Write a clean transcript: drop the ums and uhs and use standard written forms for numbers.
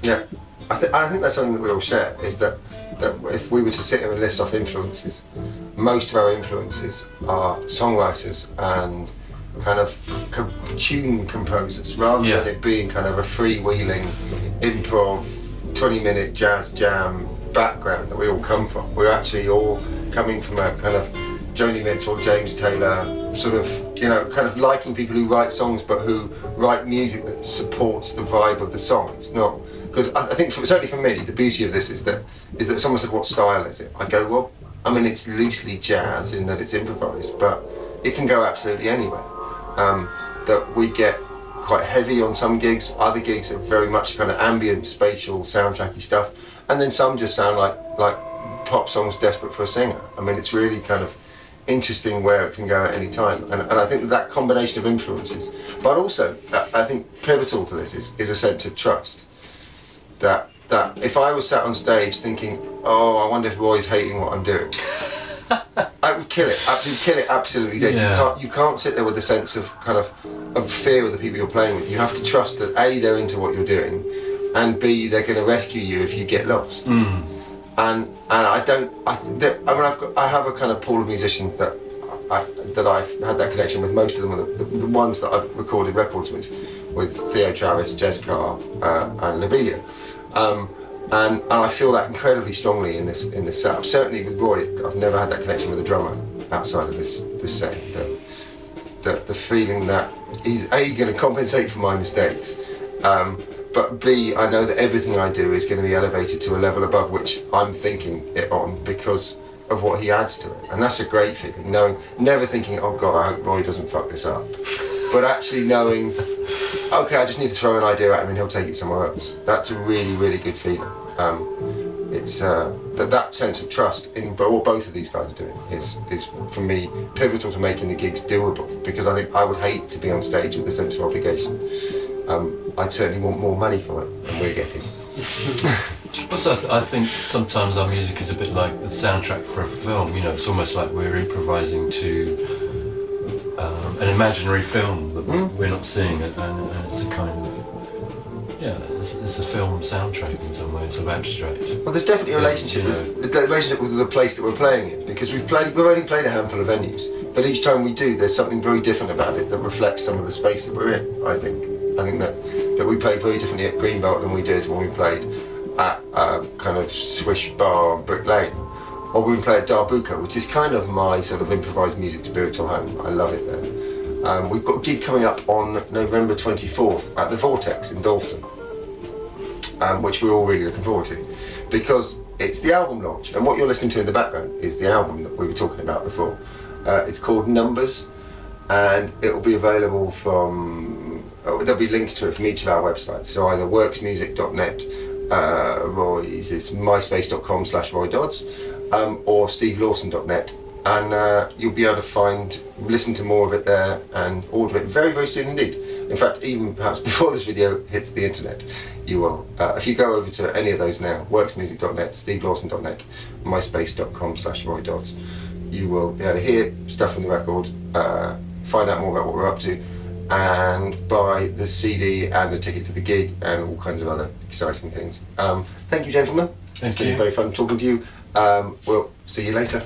Yeah, I think that's something that we all share, is that if we were to sit here and list off influences, most of our influences are songwriters and kind of tune composers, rather than it being kind of a freewheeling improv 20-minute jazz jam background that we all come from. We're actually all coming from a kind of Joni Mitchell, James Taylor, sort of, you know, kind of liking people who write songs but who write music that supports the vibe of the song. It's not, because I think certainly for me, the beauty of this is that someone said, what style is it? I go, well, I mean, it's loosely jazz in that it's improvised, but it can go absolutely anywhere. That we get quite heavy on some gigs, other gigs are very much kind of ambient, spatial, soundtracky stuff, and then some just sound like pop songs desperate for a singer. I mean, it's really kind of interesting where it can go at any time, and I think that combination of influences, but also I think pivotal to this is a sense of trust. That if I was sat on stage thinking, oh, I wonder if Roy's hating what I'm doing, I would kill it. I would kill it absolutely dead. Yeah. You can't sit there with a sense of kind of fear of the people you're playing with. You have to trust that A, they're into what you're doing, and B, they're going to rescue you if you get lost. And I have a kind of pool of musicians that I've had that connection with. Most of them are the ones that I've recorded records with Theo Travis, Jez Carr, and Lobelia. And I feel that incredibly strongly in this setup. Certainly with Roy, I've never had that connection with a drummer outside of this setting. The feeling that he's A, going to compensate for my mistakes, but B, I know that everything I do is going to be elevated to a level above which I'm thinking it on because of what he adds to it. And that's a great feeling, never thinking, oh God, I hope Roy doesn't fuck this up. But actually knowing, okay, I just need to throw an idea at him and he'll take it somewhere else. That's a really, really good feeling. It's that sense of trust in what both of these guys are doing is for me pivotal to making the gigs doable, because I think I would hate to be on stage with a sense of obligation. I'd certainly want more money for it than we're getting. Also, I think sometimes our music is a bit like the soundtrack for a film. You know, it's almost like we're improvising to an imaginary film that we're not seeing, and it's a kind of, it's a film soundtrack in some way, sort of abstract. Well, there's definitely a relationship, with the place that we're playing in, because we've only played a handful of venues, but each time we do, there's something very different about it that reflects some of the space that we're in. I think that we played very differently at Greenbelt than we did when we played at kind of Swish Bar on Brick Lane, or we play at Darbuka, which is kind of my sort of improvised music spiritual home. I love it there. We've got a gig coming up on November 24th at the Vortex in Dalston, which we're all really looking forward to, because it's the album launch, and what you're listening to in the background is the album that we were talking about before. It's called Numbers, and it will be available from, there'll be links to it from each of our websites, so either worksmusic.net, Roy's is myspace.com/RoyDodds, or stevelawson.net, and you'll be able to listen to more of it there and order it very, very soon indeed. In fact, even perhaps before this video hits the internet, you will. If you go over to any of those now, worksmusic.net, stevelawson.net, myspace.com/RoyDodds, you will be able to hear stuff from the record, find out more about what we're up to, and buy the CD and a ticket to the gig and all kinds of other exciting things. Thank you, gentlemen. Thank you. It's been very fun talking to you. We'll see you later.